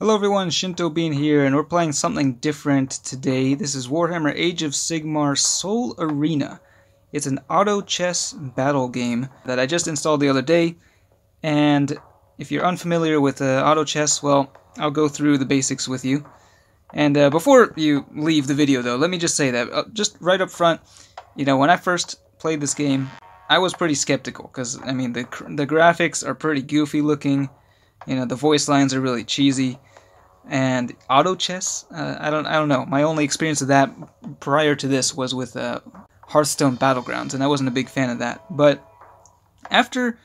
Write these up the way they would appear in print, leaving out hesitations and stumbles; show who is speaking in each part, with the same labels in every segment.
Speaker 1: Hello everyone, Shinto Bean here, and we're playing something different today. This is Warhammer Age of Sigmar Soul Arena. It's an auto chess battle game that I just installed the other day, and if you're unfamiliar with auto chess, well, I'll go through the basics with you. And before you leave the video though, let me just say that, just right up front, you know, when I first played this game, I was pretty skeptical, because, I mean, the graphics are pretty goofy looking, you know, the voice lines are really cheesy. And auto chess, I don't know. My only experience of that prior to this was with Hearthstone Battlegrounds, and I wasn't a big fan of that. But after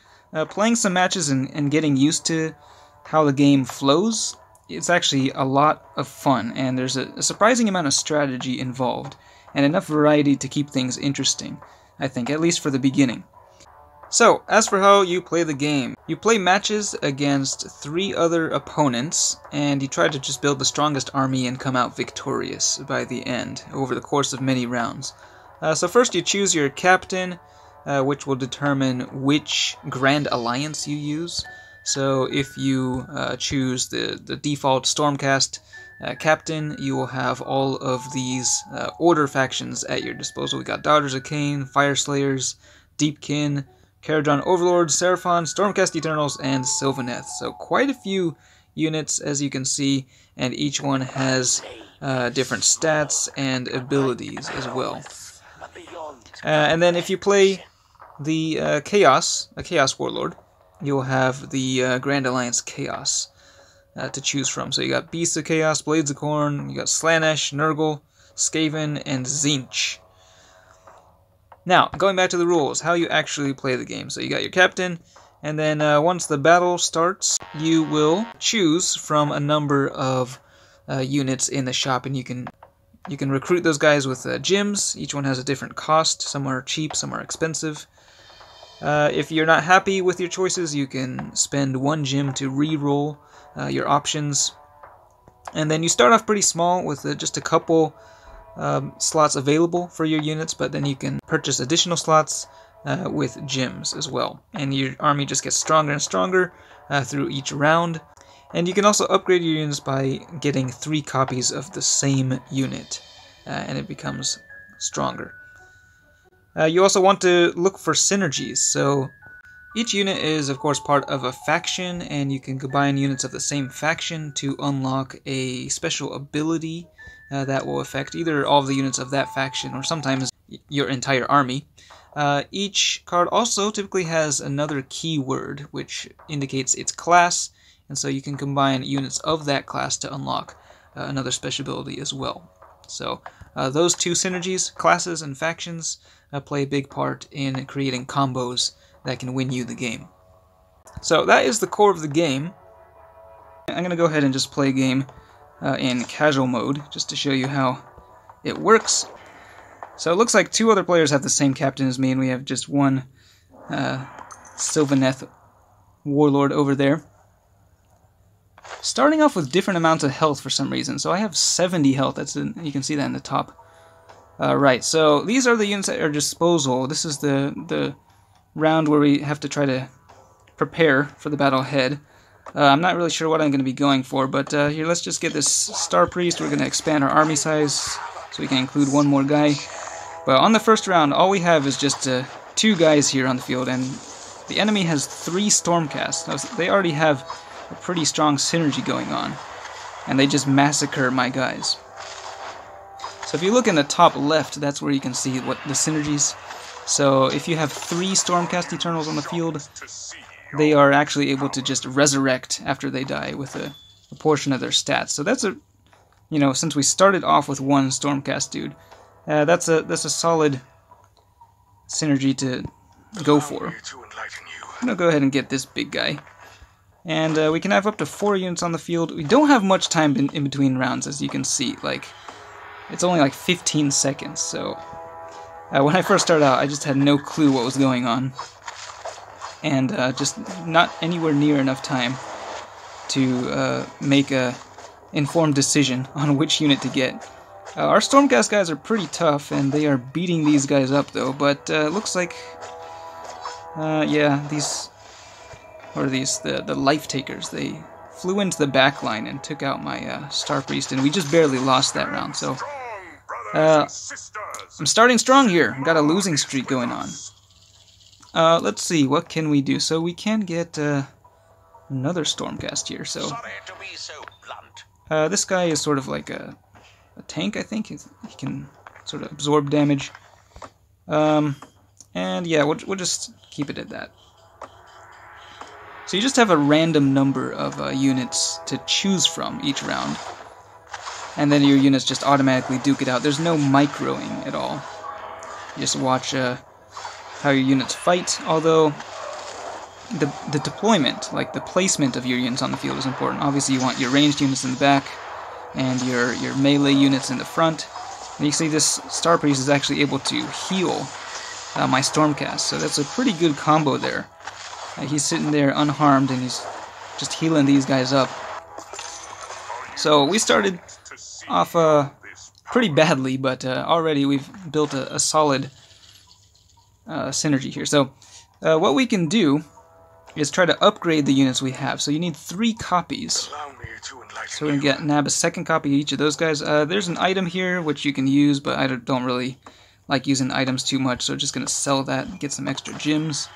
Speaker 1: playing some matches and getting used to how the game flows, it's actually a lot of fun, and there's a surprising amount of strategy involved, and enough variety to keep things interesting, I think, at least for the beginning. So, as for how you play the game, you play matches against 3 other opponents, and you try to just build the strongest army and come out victorious by the end, over the course of many rounds. So first you choose your captain, which will determine which Grand Alliance you use. So if you choose the default Stormcast captain, you will have all of these Order factions at your disposal. We got Daughters of Cain, Fyreslayers, Deepkin, Caradron Overlords, Seraphon, Stormcast Eternals, and Sylvaneth. So quite a few units, as you can see, and each one has different stats and abilities as well. And then if you play the a Chaos Warlord, you'll have the Grand Alliance Chaos to choose from. So you got Beasts of Chaos, Blades of Khorne, you got Slaanesh, Nurgle, Skaven, and Tzeentch. Now, going back to the rules, how you actually play the game. So you got your captain, and then once the battle starts, you will choose from a number of units in the shop, and you can recruit those guys with gems. Each one has a different cost. Some are cheap, some are expensive. If you're not happy with your choices, you can spend 1 gem to re-roll your options. And then you start off pretty small with just a couple slots available for your units, but then you can purchase additional slots with gems as well. And your army just gets stronger and stronger through each round. And you can also upgrade your units by getting 3 copies of the same unit, and it becomes stronger. You also want to look for synergies, so each unit is of course part of a faction, and you can combine units of the same faction to unlock a special ability that will affect either all of the units of that faction or sometimes your entire army. Each card also typically has another keyword which indicates its class, and so you can combine units of that class to unlock another special ability as well. So those 2 synergies, classes and factions, play a big part in creating combos that can win you the game. So that is the core of the game. I'm going to go ahead and just play a game in casual mode, just to show you how it works. So it looks like 2 other players have the same captain as me, and we have just one Sylvaneth Warlord over there. Starting off with different amounts of health for some reason. So I have 70 health, you can see that in the top. Right, so these are the units at our disposal. This is the round where we have to try to prepare for the battle ahead. I'm not really sure what I'm going to be going for, but here, let's just get this Star Priest. We're going to expand our army size so we can include 1 more guy. But on the first round, all we have is just 2 guys here on the field, and the enemy has 3 Stormcasts. They already have a pretty strong synergy going on, and they just massacre my guys. So if you look in the top left, that's where you can see what the synergies. So if you have 3 Stormcast Eternals on the field, they are actually able to just resurrect after they die with a portion of their stats. So that's you know, since we started off with 1 Stormcast dude, that's a solid synergy to go for. I'm gonna go ahead and get this big guy, and we can have up to 4 units on the field. We don't have much time in between rounds, as you can see. Like, it's only like 15 seconds. So when I first started out, I just had no clue what was going on, and just not anywhere near enough time to make a informed decision on which unit to get. Our Stormcast guys are pretty tough, and they are beating these guys up though, but looks like yeah, these, what are these, the Life Takers, they flew into the back line and took out my Star Priest, and we just barely lost that round. So I'm starting strong here. I've got a losing streak going on. Let's see, what can we do? So we can get another Stormcast here. So this guy is sort of like a tank, I think. He can sort of absorb damage. And yeah, we'll just keep it at that. So you just have a random number of units to choose from each round. And then your units just automatically duke it out. There's no microing at all. You just watch how your units fight, although the deployment, like the placement of your units on the field is important. Obviously you want your ranged units in the back and your melee units in the front. And you see this Star Priest is actually able to heal my Stormcast, so that's a pretty good combo there. He's sitting there unharmed and he's just healing these guys up. So we started off pretty badly, but already we've built a solid synergy here. So what we can do is try to upgrade the units we have. So you need 3 copies. So we're going to nab a second copy of each of those guys. There's an item here which you can use, but I don't really like using items too much, so just going to sell that and get some extra gems.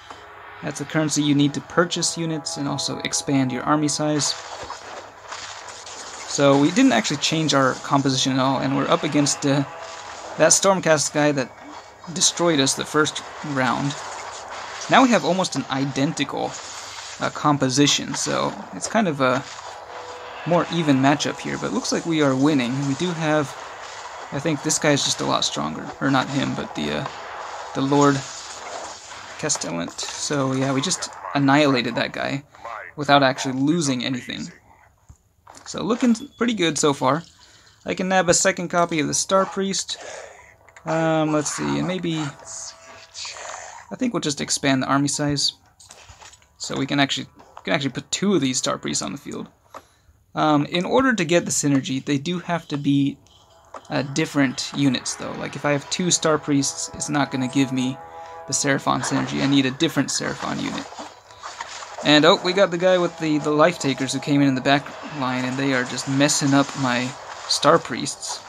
Speaker 1: That's the currency you need to purchase units and also expand your army size. So we didn't actually change our composition at all, and we're up against that Stormcast guy that destroyed us the first round. Now we have almost an identical composition, so it's kind of a more even matchup here, but it looks like we are winning. We do have, I think this guy is just a lot stronger, or not him, but the Lord Castellant. So yeah, we just annihilated that guy without actually losing anything. So looking pretty good so far. I can nab a second copy of the Star Priest. Let's see, and maybe I think we'll just expand the army size, so we can actually put 2 of these Star Priests on the field. In order to get the synergy, they do have to be different units, though. Like if I have 2 Star Priests, it's not going to give me the Seraphon synergy. I need a different Seraphon unit. And oh, we got the guy with the Life Takers who came in the back line, and they are just messing up my Star Priests.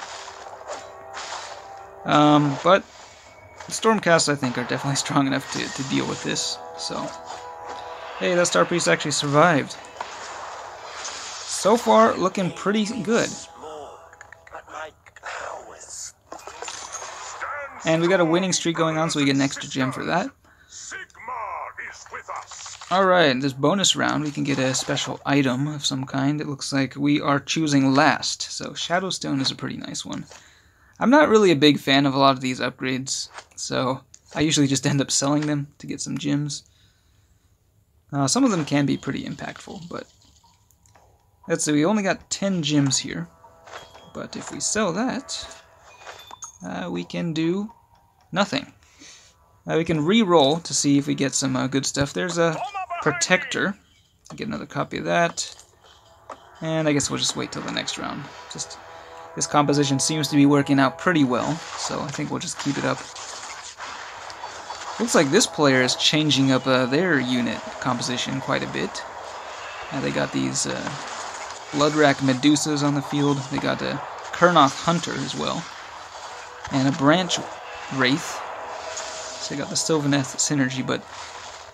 Speaker 1: But the Stormcasts, I think, are definitely strong enough to deal with this. So, hey, that Star Priest actually survived. So far, looking pretty good. And we got a winning streak going on, so we get an extra gem for that. Alright, this bonus round, we can get a special item of some kind. It looks like we are choosing last, so Shadowstone is a pretty nice one. I'm not really a big fan of a lot of these upgrades, so I usually just end up selling them to get some gems. Some of them can be pretty impactful, but let's see, we only got 10 gems here. But if we sell that, we can do nothing. We can re-roll to see if we get some good stuff. There's a Protector. Get another copy of that. And I guess we'll just wait till the next round. This composition seems to be working out pretty well, so I think we'll just keep it up. Looks like this player is changing up their unit composition quite a bit. They got these Bloodrack Medusas on the field. They got a Kurnoth Hunter as well. And a Branch Wraith. So they got the Sylvaneth synergy, but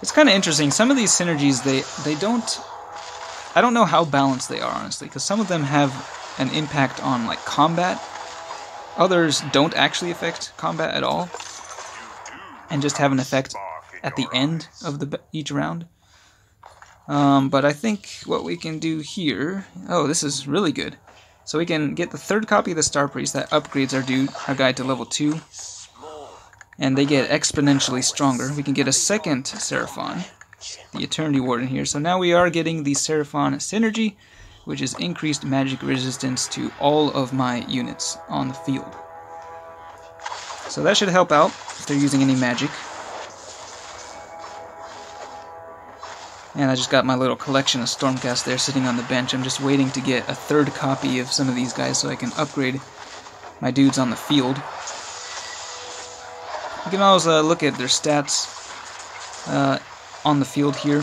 Speaker 1: it's kind of interesting. Some of these synergies, they don't... I don't know how balanced they are, honestly, because some of them have an impact on, like, combat. Others don't actually affect combat at all, and just have an effect at the end of each round. But I think what we can do here... Oh, this is really good. So we can get the 3rd copy of the Star Priest. That upgrades our guy to level 2. And they get exponentially stronger. We can get a 2nd Seraphon, the Eternity Warden here. So now we are getting the Seraphon synergy, which is increased magic resistance to all of my units on the field. So that should help out if they're using any magic. And I just got my little collection of Stormcast there sitting on the bench. I'm just waiting to get a 3rd copy of some of these guys so I can upgrade my dudes on the field. You can always look at their stats on the field here.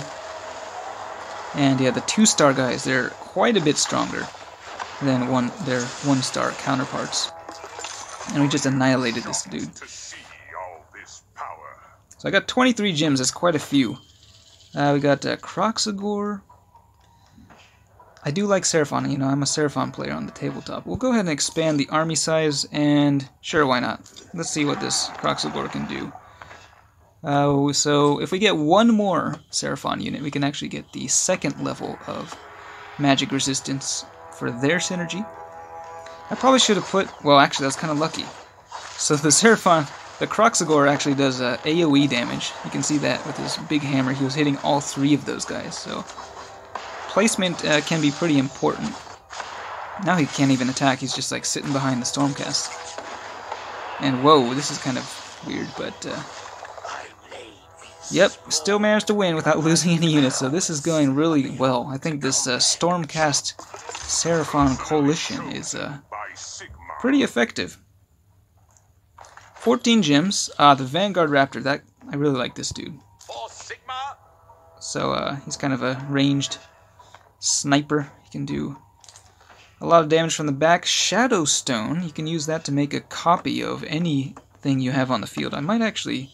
Speaker 1: And yeah, the 2-star guys, they're quite a bit stronger than their 1-star counterparts. And we just annihilated this dude. So I got 23 gems, that's quite a few. We got Croxagore. I do like Seraphon, you know, I'm a Seraphon player on the tabletop. We'll go ahead and expand the army size, and sure, why not? Let's see what this Croxagore can do. So if we get one more Seraphon unit, we can actually get the 2nd level of magic resistance for their synergy. I probably should have put, well actually that's kind of lucky. So the Seraphon, the Croxagore actually does AoE damage. You can see that with his big hammer, he was hitting all 3 of those guys, so placement can be pretty important. Now he can't even attack, he's just like sitting behind the Stormcast. And whoa, this is kind of weird, but yep, still managed to win without losing any units, so this is going really well. I think this Stormcast Seraphon coalition is pretty effective. 14 gems. The Vanguard Raptor, that I really like this dude.
Speaker 2: Sigmar.
Speaker 1: So he's kind of a ranged sniper. He can do a lot of damage from the back. Shadow Stone, you can use that to make a copy of anything you have on the field. I might actually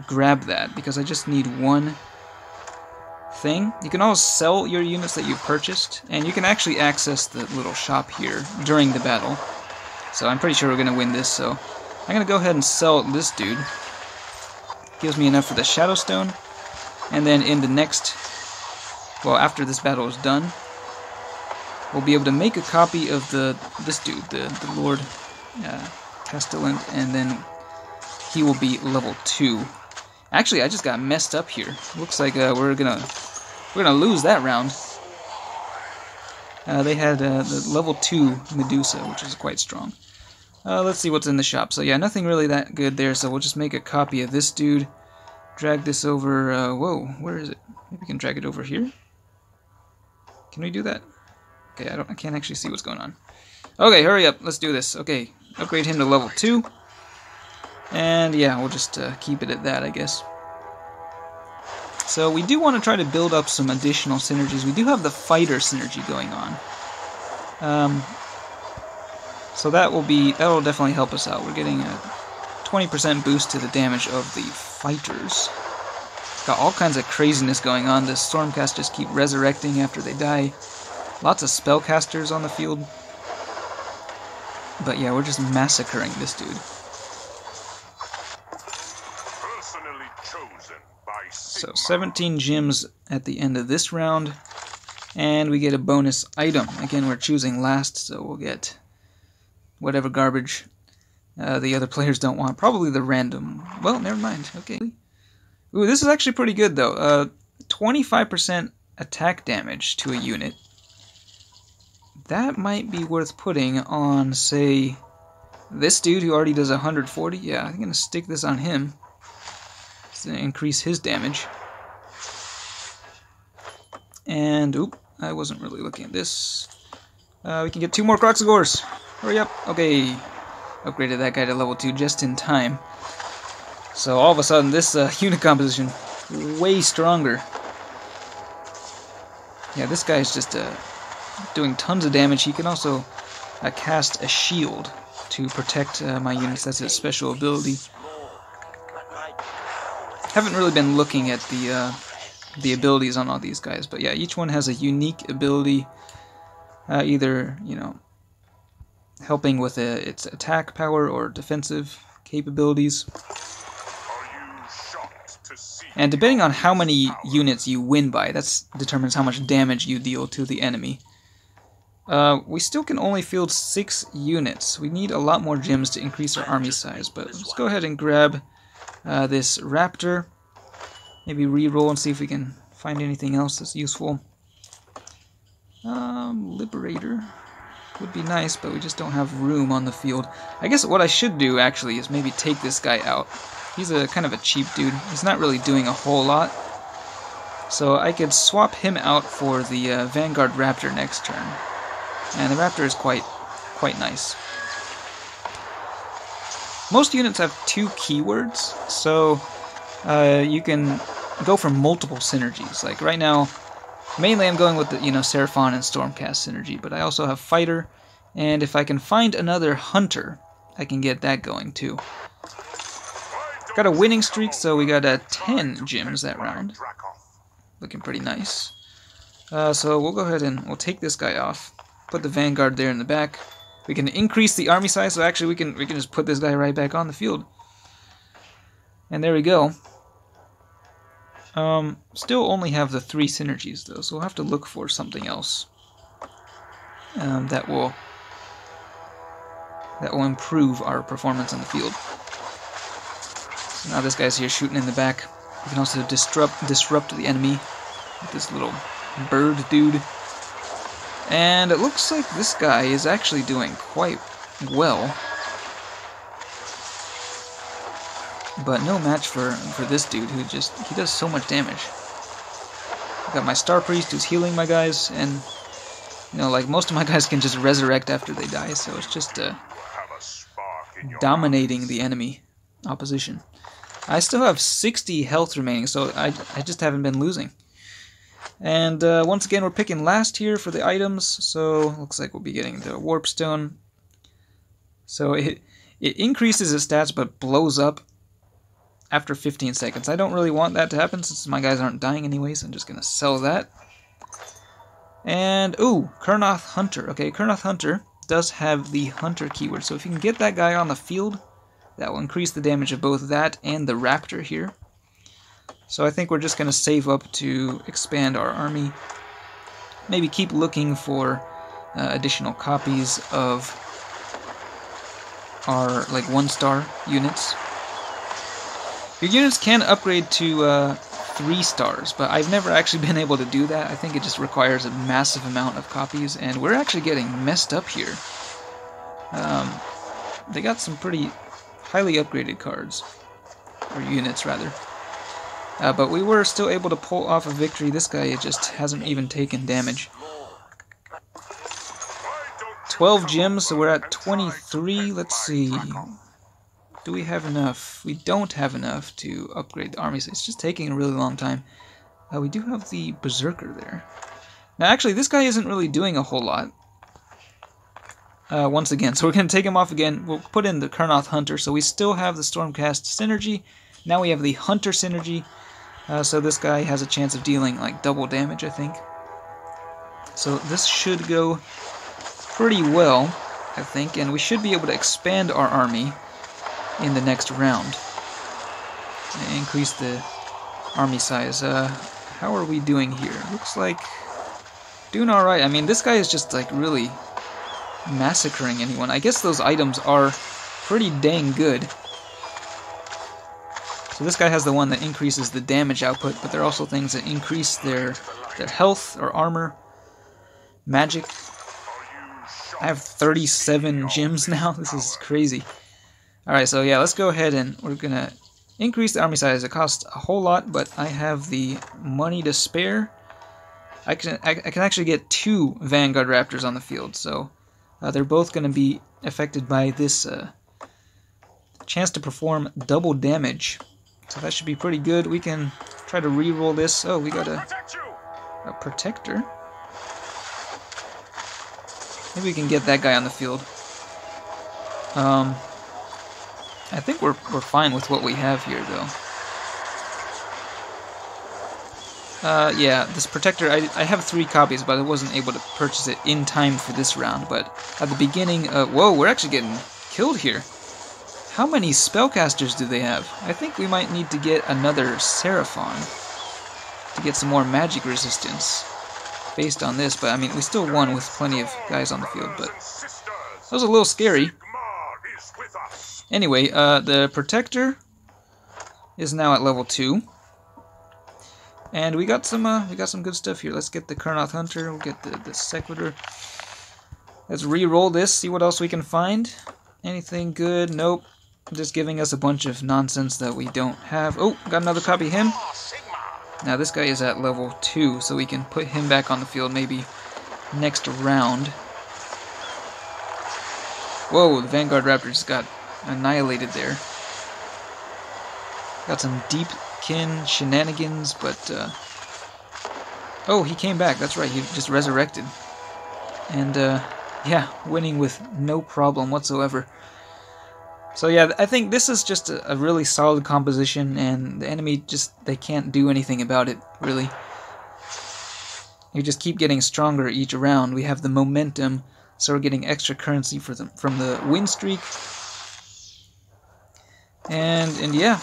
Speaker 1: grab that because I just need one thing. You can always sell your units that you've purchased, and you can actually access the little shop here during the battle. So I'm pretty sure we're going to win this, so I'm going to go ahead and sell this dude. Gives me enough for the Shadow Stone, and then in the next, well, after this battle is done, we'll be able to make a copy of this dude, the Lord Castellant, and then he will be level 2. Actually, I just got messed up here. Looks like we're gonna lose that round. They had the level 2 Medusa, which is quite strong. Let's see what's in the shop. So yeah, nothing really that good there, so we'll just make a copy of this dude. Drag this over, whoa, where is it? Maybe we can drag it over here? Can we do that? Okay, I can't actually see what's going on. Okay, hurry up, let's do this. Okay, upgrade him to level 2. And yeah, we'll just keep it at that, I guess. So we do want to try to build up some additional synergies. We do have the fighter synergy going on. So that'll definitely help us out. We're getting a 20% boost to the damage of the fighters. Got all kinds of craziness going on. The Stormcast just keep resurrecting after they die. Lots of spellcasters on the field. But yeah, we're just massacring this dude. So 17 gems at the end of this round, and we get a bonus item. Again, we're choosing last, so we'll get whatever garbage the other players don't want. Probably the random. Well, never mind. Okay. Ooh, this is actually pretty good, though. 25% attack damage to a unit. That might be worth putting on, say, this dude who already does 140. Yeah, I'm going to stick this on him. To increase his damage. And oop, I wasn't really looking at this. We can get 2 more Croxagores. Hurry up. Okay, upgraded that guy to level 2 just in time. So all of a sudden this unit composition way stronger. Yeah, this guy is just doing tons of damage. He can also cast a shield to protect my units. That's his special ability. Haven't really been looking at the abilities on all these guys, but yeah, each one has a unique ability, either, you know, helping with its attack power or defensive capabilities. And depending on how many units you win by, that determines how much damage you deal to the enemy. We still can only field 6 units. We need a lot more gems to increase our army size, but let's go ahead and grab this Raptor. Maybe re-roll and see if we can find anything else that's useful. Liberator would be nice, but we just don't have room on the field. I guess what I should do, actually, is maybe take this guy out. He's a kind of a cheap dude. He's not really doing a whole lot. So I could swap him out for the Vanguard Raptor next turn. And the Raptor is quite nice. Most units have 2 keywords, so you can go for multiple synergies. Like right now, Mainly I'm going with the, Seraphon and Stormcast synergy, but I also have Fighter, and if I can find another Hunter, I can get that going too. Got a winning streak, so we got 10 gems that round. Looking pretty nice. So we'll go ahead and we'll take this guy off. Put the Vanguard there in the back. We can increase the army size, so actually we can just put this guy right back on the field. And there we go. Still only have the 3 synergies though, so we'll have to look for something else that will improve our performance on the field. So now this guy's here shooting in the back. We can also disrupt the enemy with this little bird dude. And it looks like this guy is actually doing quite well. But no match for this dude who he does so much damage. I got my Star Priest who's healing my guys, and like most of my guys can just resurrect after they die, so it's just dominating the enemy opposition. I still have 60 health remaining, so I just haven't been losing. And once again, we're picking last here for the items, so looks like we'll be getting the Warp Stone. So it increases its stats, but blows up after 15 seconds. I don't really want that to happen, since my guys aren't dying anyway, so I'm just going to sell that. And, ooh, Kurnoth Hunter. Okay, Kurnoth Hunter does have the Hunter keyword, so if you can get that guy on the field, that will increase the damage of both that and the Raptor here. So I think we're just going to save up to expand our army. Maybe keep looking for additional copies of our 1-star units. Your units can upgrade to 3 stars, but I've never actually been able to do that. I think it just requires a massive amount of copies, and we're actually getting messed up here. They got some pretty highly upgraded cards, or units rather. But we were still able to pull off a victory. This guy just hasn't even taken damage. 12 gems, so we're at 23. Let's see. Do we have enough? We don't have enough to upgrade the army, so it's just taking a really long time. We do have the Berserker there. Now actually, this guy isn't really doing a whole lot. Once again, so we're going to take him off again. We'll put in the Kurnoth Hunter, so we still have the Stormcast synergy. Now we have the Hunter synergy, so this guy has a chance of dealing double damage, I think. So this should go pretty well, I think, and we should be able to expand our army in the next round. And increase the army size. How are we doing here? Looks like doing alright. I mean, this guy is just really massacring anyone. I guess those items are pretty dang good. So this guy has the one that increases the damage output, but there are also things that increase their health or armor, magic. I have 37 gems now. This is crazy. Alright, so yeah, let's go ahead and we're gonna increase the army size. It costs a whole lot, but I have the money to spare. I can actually get 2 Vanguard Raptors on the field, so they're both going to be affected by this chance to perform double damage. So that should be pretty good. We can try to re-roll this. Oh, we got a Protector. Maybe we can get that guy on the field. I think we're fine with what we have here, though. Yeah, this Protector, I have 3 copies, but I wasn't able to purchase it in time for this round. But at the beginning, whoa, we're actually getting killed here. How many spellcasters do they have? I think we might need to get another Seraphon to get some more magic resistance based on this. But I mean, we still won with plenty of guys on the field, but that was a little scary. Anyway, the Protector is now at level 2. And we got some good stuff here. Let's get the Kurnoth Hunter. We'll get the Sequitur. Let's re-roll this. See what else we can find. Anything good? Nope. Just giving us a bunch of nonsense that we don't have. Oh, got another copy of him. Now this guy is at level 2, so we can put him back on the field maybe next round. Whoa, the Vanguard Raptor just got annihilated there. Got some deep kin shenanigans, but Oh, he came back. That's right. He just resurrected. And, yeah, winning with no problem whatsoever. So yeah, I think this is just a really solid composition, and the enemy just, they can't do anything about it, really. You just keep getting stronger each round. We have the momentum, so we're getting extra currency from the win streak. And yeah.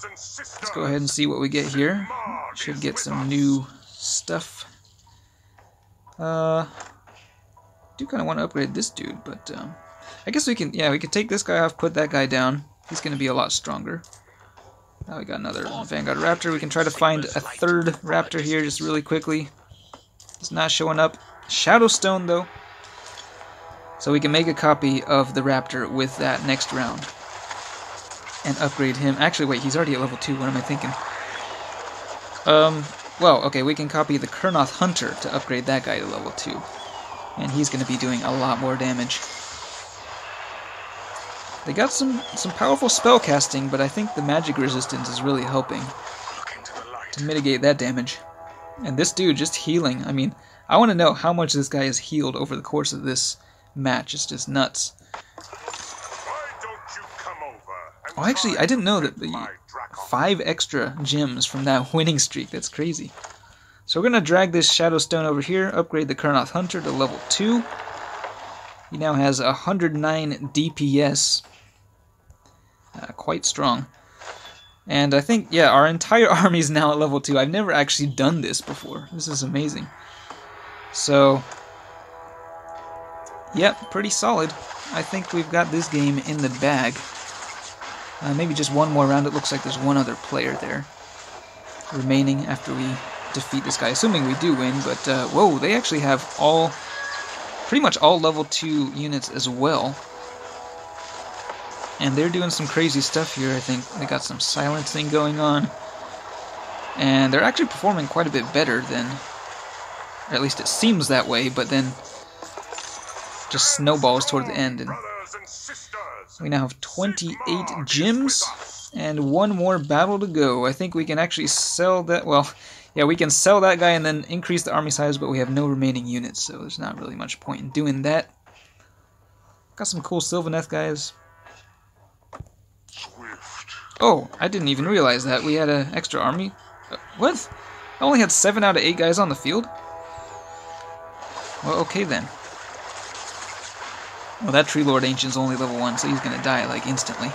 Speaker 1: Let's go ahead and see what we get here. Should get some new stuff. Do kind of want to upgrade this dude, but I guess we can, yeah, we could take this guy off, put that guy down. He's going to be a lot stronger. Now we got another Vanguard Raptor. We can try to find a third Raptor here just really quickly. It's not showing up. Shadowstone, though. So we can make a copy of the Raptor with that next round. And upgrade him. Actually, wait, he's already at level 2. What am I thinking? Well, okay, we can copy the Kurnoth Hunter to upgrade that guy to level 2. And he's going to be doing a lot more damage. They got some powerful spell casting, but I think the magic resistance is really helping to mitigate that damage. And this dude just healing. I mean, I want to know how much this guy has healed over the course of this match. It's just nuts. Oh, actually, I didn't know that the 5 extra gems from that winning streak. That's crazy. So we're going to drag this Shadowstone over here, upgrade the Kurnoth Hunter to level 2. He now has 109 DPS. Quite strong. And I think, yeah, our entire army is now at level 2. I've never actually done this before. This is amazing. So, yep, pretty solid. I think we've got this game in the bag. Maybe just one more round. It looks like there's one other player there remaining after we defeat this guy, assuming we do win. But, whoa, they actually have pretty much all level 2 units as well. And they're doing some crazy stuff here, I think. They got some silencing going on. And they're actually performing quite a bit better than, or at least it seems that way, but then just snowballs toward the end. And we now have 28 gems and one more battle to go. I think we can actually sell that, well, yeah, we can sell that guy and then increase the army size, but we have no remaining units, so there's not really much point in doing that. Got some cool Sylvaneth guys. Oh, I didn't even realize that. We had an extra army. What? I only had 7 out of 8 guys on the field? Well, okay then. Well, that Tree Lord Ancient's only level 1, so he's gonna die, like, instantly.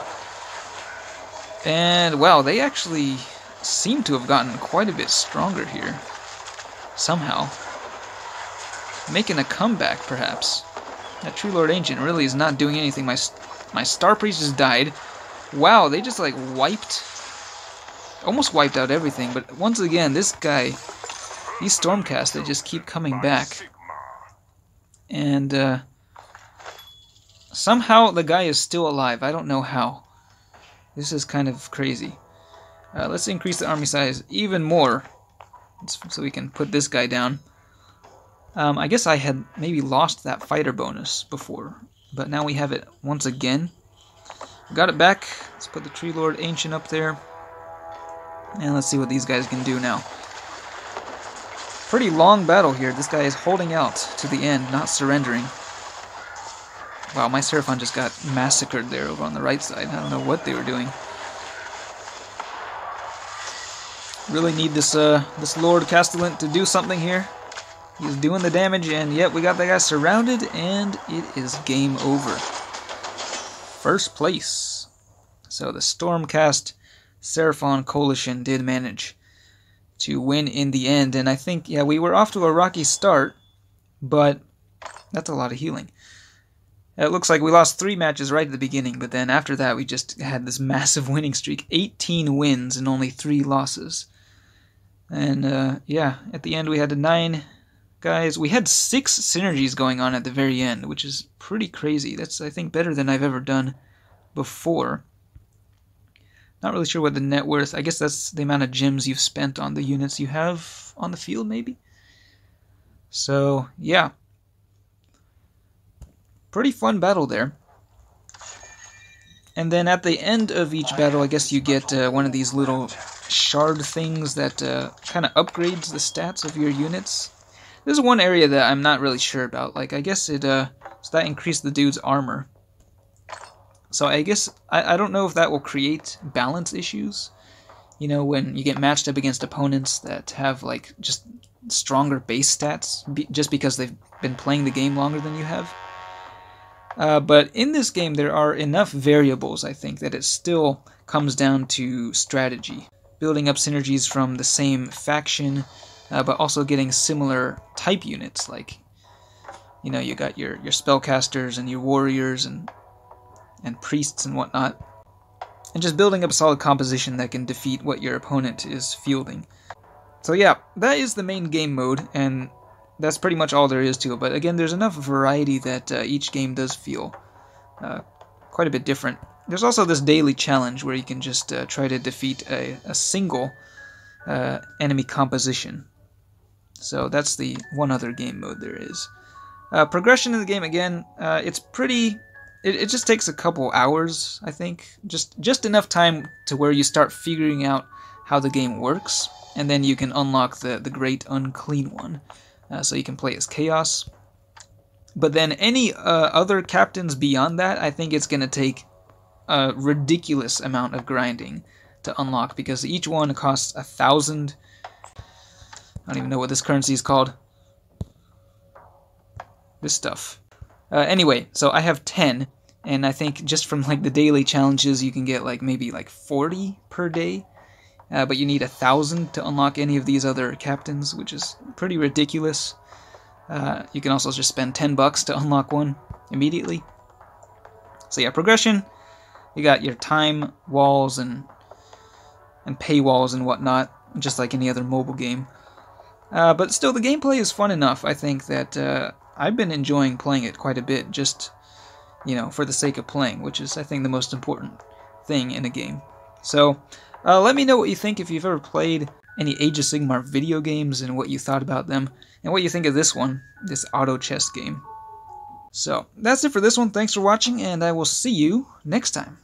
Speaker 1: And, wow, they actually seem to have gotten quite a bit stronger here. Somehow. Making a comeback, perhaps. That Tree Lord Ancient really is not doing anything. My Star Priest just died. Wow, they just like almost wiped out everything, but once again, this guy, these Stormcast, they just keep coming back. And somehow the guy is still alive. I don't know how. This is kind of crazy. Let's increase the army size even more, so we can put this guy down. I guess I had maybe lost that fighter bonus before, but now we have it once again. Got it back. Let's put the Tree Lord Ancient up there. And let's see what these guys can do now. Pretty long battle here. This guy is holding out to the end, not surrendering. Wow, my Seraphon just got massacred there over on the right side. I don't know what they were doing. Really need this Lord Castellant to do something here. He's doing the damage, and yep, we got that guy surrounded, and it is game over. First place. So the Stormcast Seraphon Coalition did manage to win in the end, and I think, yeah, we were off to a rocky start, but that's a lot of healing. It looks like we lost 3 matches right at the beginning, but then after that we just had this massive winning streak. 18 wins and only 3 losses. And yeah, at the end we had 9 guys. We had 6 synergies going on at the very end, which is pretty crazy. That's, I think, better than I've ever done before. Not really sure what the net worth, I guess that's the amount of gems you've spent on the units you have on the field, maybe? So, yeah. Pretty fun battle there. And then at the end of each battle, I guess you get one of these little shard things that kind of upgrades the stats of your units. This is one area that I'm not really sure about. Like, I guess it so that increased the dude's armor. So I guess I don't know if that will create balance issues. You know, when you get matched up against opponents that have like just stronger base stats just because they've been playing the game longer than you have. But in this game, there are enough variables, I think, that it still comes down to strategy. Building up synergies from the same faction, but also getting similar type units. Like, you know, you got your spellcasters and your warriors and priests and whatnot. And just building up a solid composition that can defeat what your opponent is fielding. So yeah, that is the main game mode, and that's pretty much all there is to it. But again, there's enough variety that each game does feel quite a bit different. There's also this daily challenge where you can just try to defeat a single enemy composition. So that's the one other game mode there is. Progression in the game, again, it's pretty... It just takes a couple hours, I think. Just enough time to where you start figuring out how the game works, and then you can unlock the Great Unclean One. So you can play as Chaos. But then any other captains beyond that, I think it's going to take a ridiculous amount of grinding to unlock, because each one costs 1,000. I don't even know what this currency is called. This stuff. Anyway, so I have 10, and I think just from like the daily challenges you can get like maybe like 40 per day, but you need 1,000 to unlock any of these other captains, which is pretty ridiculous. You can also just spend $10 to unlock one immediately. So yeah, progression, you got your time walls and paywalls and whatnot, just like any other mobile game. But still, the gameplay is fun enough, I think, that I've been enjoying playing it quite a bit, just, you know, for the sake of playing, which is, I think, the most important thing in a game. So, let me know what you think, if you've ever played any Age of Sigmar video games, and what you thought about them, and what you think of this one, this auto chess game. So, that's it for this one. Thanks for watching, and I will see you next time.